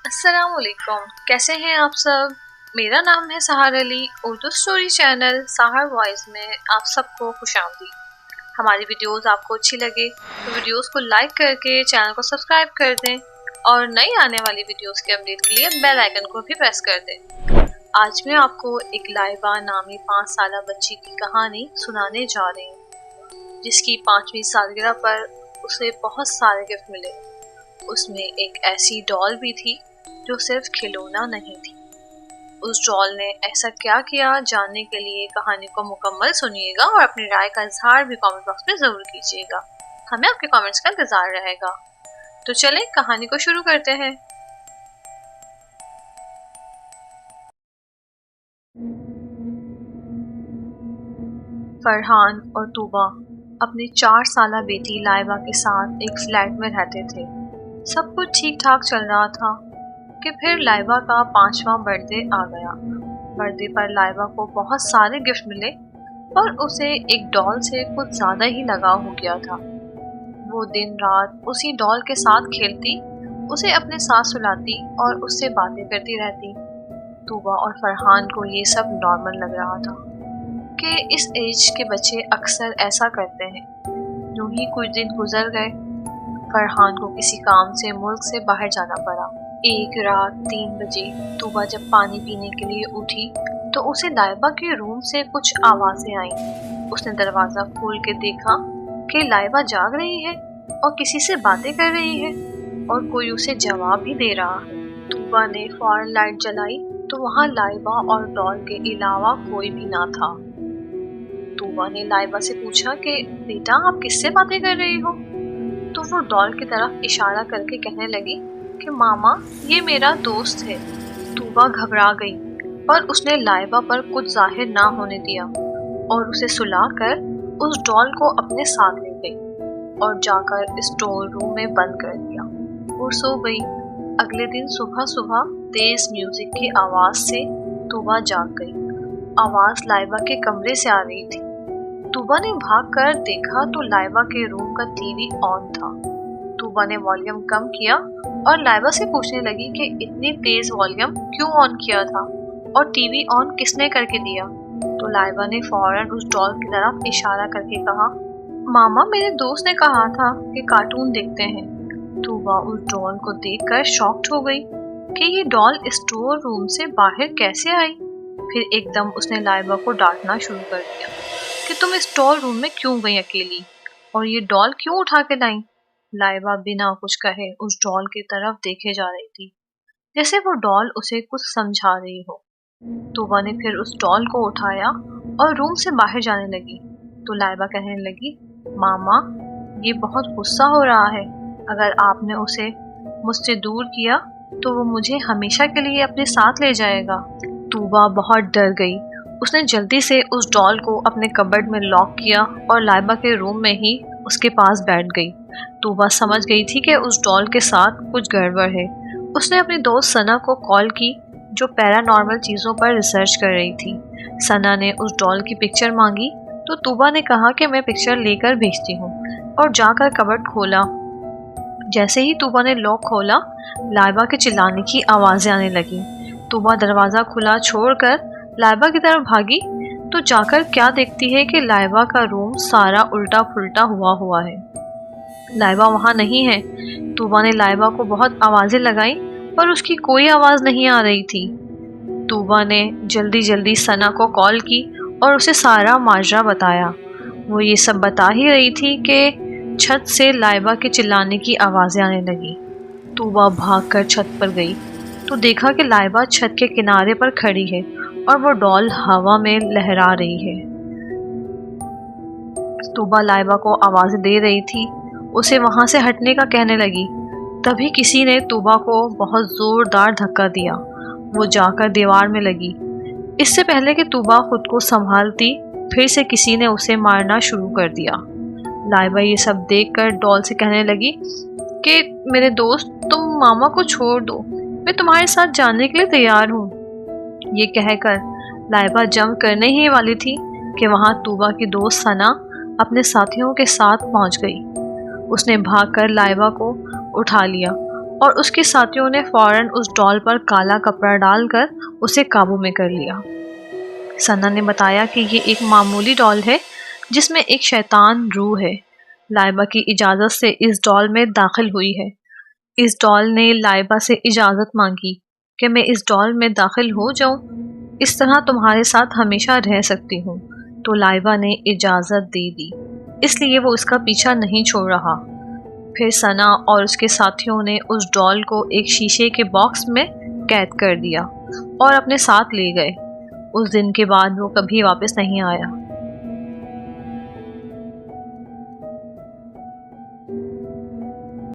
अस्सलाम वालेकुम, कैसे हैं आप सब। मेरा नाम है सहार अली। उर्दू स्टोरी चैनल सहार वॉइस में आप सबको खुशामदीद। हमारी वीडियोस आपको अच्छी लगे तो वीडियोस को लाइक करके चैनल को सब्सक्राइब कर दें और नई आने वाली वीडियोस के अपडेट के लिए बेल आइकन को भी प्रेस कर दें। आज मैं आपको एक लाइबा नामी 5 साला बच्ची की कहानी सुनाने जा रही हूँ, जिसकी 5वीं सालगिरह पर उसे बहुत सारे गिफ्ट मिले। उसमें एक ऐसी डॉल भी थी जो सिर्फ खिलौना नहीं थी। उस डॉल ने ऐसा क्या किया, जानने के लिए कहानी को मुकम्मल सुनिएगा और अपनी राय का इजहार भी कमेंट बॉक्स में जरूर कीजिएगा। हमें आपके कमेंट्स का इंतजार रहेगा। तो चलें कहानी को शुरू करते हैं। फरहान और तूबा अपनी 4 साला बेटी लाइबा के साथ एक फ्लैट में रहते थे। सब कुछ ठीक ठाक चल रहा था कि फिर लाइबा का 5वां बर्थडे आ गया। बर्थडे पर लाइबा को बहुत सारे गिफ्ट मिले, पर उसे एक डॉल से कुछ ज़्यादा ही लगाव हो गया था। वो दिन रात उसी डॉल के साथ खेलती, उसे अपने साथ सुलाती और उससे बातें करती रहती। तूबा और फरहान को ये सब नॉर्मल लग रहा था कि इस एज के बच्चे अक्सर ऐसा करते हैं। यूं ही कुछ दिन गुजर गए। फरहान को किसी काम से मुल्क से बाहर जाना पड़ा। एक रात 3 बजे तूबा जब पानी पीने के लिए उठी तो उसे लाइबा के रूम से कुछ आवाजें आईं। उसने दरवाजा खोल के देखा कि लाइबा जाग रही है और किसी से बातें कर रही है और कोई उसे जवाब भी दे रहा है। तूबा ने फौरन लाइट जलाई तो वहाँ लाइबा और डॉल के अलावा कोई भी ना था। तूबा ने लाइबा से पूछा कि बेटा आप किससे बातें कर रही हो? तो वो डॉल की तरफ इशारा करके कहने लगी कि मामा ये मेरा दोस्त है। तूबा घबरा गई, पर उसने लाइबा पर कुछ जाहिर ना होने दिया और उसे सुलाकर उस डॉल को अपने साथ ले गई और जाकर स्टोर रूम में बंद कर दिया और सो गई। अगले दिन सुबह सुबह तेज म्यूजिक की आवाज से तूबा जाग गई। आवाज लाइबा के कमरे से आ रही थी। तूबा ने भागकर देखा तो लाइबा के रूम का टीवी ऑन था। तूबा ने वॉल्यूम कम किया और लाइबा से पूछने लगी कि इतनी तेज वॉल्यूम क्यों ऑन किया था और टीवी ऑन किसने करके दिया। तो लाइबा ने फौरन उस डॉल की तरफ इशारा करके कहा, मामा मेरे दोस्त ने कहा था कि कार्टून देखते हैं। तूबा उस डॉल को देखकर शॉक्ड हो गई कि ये डॉल स्टोर रूम से बाहर कैसे आई। फिर एकदम उसने लाइबा को डांटना शुरू कर दिया कि तुम स्टोर रूम में क्यों गई अकेली और ये डॉल क्यों उठा के लाई। लाइबा बिना कुछ कहे उस डॉल की तरफ देखे जा रही थी, जैसे वो डॉल उसे कुछ समझा रही हो। तूबा ने फिर उस डॉल को उठाया और रूम से बाहर जाने लगी तो लाइबा कहने लगी, मामा ये बहुत गुस्सा हो रहा है। अगर आपने उसे मुझसे दूर किया तो वो मुझे हमेशा के लिए अपने साथ ले जाएगा। तूबा बहुत डर गई। उसने जल्दी से उस डॉल को अपने कबर्ड में लॉक किया और लाइबा के रूम में ही उसके पास बैठ गई। तूबा समझ गई थी कि उस डॉल के साथ कुछ गड़बड़ है। उसने अपनी दोस्त सना को कॉल की, जो पैरानॉर्मल चीज़ों पर रिसर्च कर रही थी। सना ने उस डॉल की पिक्चर मांगी तो तूबा ने कहा कि मैं पिक्चर लेकर भेजती हूँ और जाकर कबर्ड खोला। जैसे ही तूबा ने लॉक खोला, लाइबा के चिल्लाने की आवाज़ें आने लगी। तूबा दरवाज़ा खुला छोड़कर लाइबा की तरफ भागी तो जाकर क्या देखती है कि लाइबा का रूम सारा उल्टा पुल्टा हुआ है। लाइबा वहाँ नहीं है। तूबा ने लाइबा को बहुत आवाज़ें लगाई पर उसकी कोई आवाज़ नहीं आ रही थी। तूबा ने जल्दी जल्दी सना को कॉल की और उसे सारा माजरा बताया। वो ये सब बता ही रही थी कि छत से लाइबा के चिल्लाने की आवाज़ें आने लगी। तूबा भागकर छत पर गई तो देखा कि लाइबा छत के किनारे पर खड़ी है और वो डॉल हवा में लहरा रही है। तूबा लाइबा को आवाज़ें दे रही थी, उसे वहाँ से हटने का कहने लगी। तभी किसी ने तूबा को बहुत ज़ोरदार धक्का दिया। वो जाकर दीवार में लगी। इससे पहले कि तूबा खुद को संभालती, फिर से किसी ने उसे मारना शुरू कर दिया। लाइबा ये सब देखकर डॉल से कहने लगी कि मेरे दोस्त तुम मामा को छोड़ दो, मैं तुम्हारे साथ जाने के लिए तैयार हूँ। ये कहकर लाइबा जंप करने ही वाली थी कि वहाँ तूबा की दोस्त सना अपने साथियों के साथ पहुँच गई। उसने भागकर लाइबा को उठा लिया اور اس کے ساتھیوں نے فوراً اس ڈال پر کالا کپڑا ڈال کر اسے قابو میں کر لیا۔ ثنا نے بتایا کہ یہ ایک معمولی ڈال ہے جس میں ایک شیطان روح ہے۔ لائبہ کی اجازت سے اس ڈال میں داخل ہوئی ہے۔ اس ڈال نے لائبہ سے اجازت مانگی کہ میں اس ڈال میں داخل ہو جاؤں، اس طرح تمہارے ساتھ ہمیشہ رہ سکتی ہوں، تو لائبہ نے اجازت دے دی، اس لیے وہ اس کا پیچھا نہیں چھوڑ رہا۔ پھر ثنا اور اس کے ساتھیوں نے اس ڈال کو ایک شیشے کے باکس میں قید کر دیا اور اپنے ساتھ لے گئے۔ اس دن کے بعد وہ کبھی واپس نہیں آیا۔